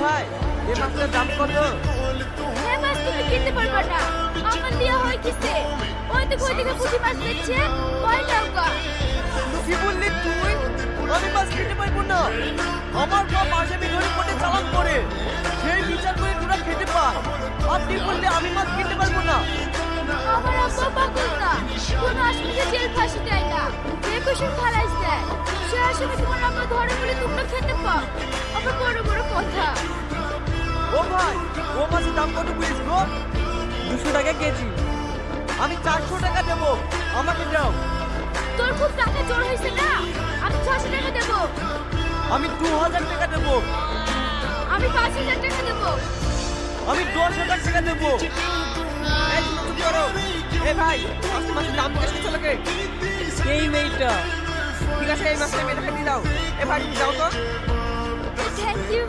ভাই এই মাছটার দাম কত? এই মাছ তুমি কিনতে পারবে না, আমার লিয়া হয় কিসে? ওই দিকে পুঁটি মাছ বেচছে, কয় টাকা? কি বললি তুই? আমি মাছ খেতে পারবো না। আমার বাপ আসামি ধরে কোর্টে চালান করে, সেই বিচার করে তোরা খেতে পার। আর তুই বললি আমি মাছ খেতে পারবো না? আমার আব্বা পাগল না, কোনো আসামিকে জেল ফাঁসি দেয় না, বেকসুর খালাস দেয়। সে আসামি তোমার আব্বা ধরে বলে তোমরা খেতে পাও, আবার বড় বড় কথা। ও ভাই, ও মাছের দাম কত বলিস গো? 200 টাকা কেজি। আমি 400 টাকা দেবো, আমাকে দাও। তোর খুব টাকা জোর হয়েছে না, আমি 600 টাকা দেবো। আমি 2000 টাকা দেবো। আমি 5000 টাকা দেবো। আমি 10,000 টাকা দেবো। এই তুমি চুপ করো। এ ভাই, মাছের দাম জিজ্ঞেস করছো লোকে? এই মেয়েটা। ঠিক আছে, এই মাছটা মেয়েটাকে দিয়ে দাও। এ ভাই তুমি দাও তো। Thank you.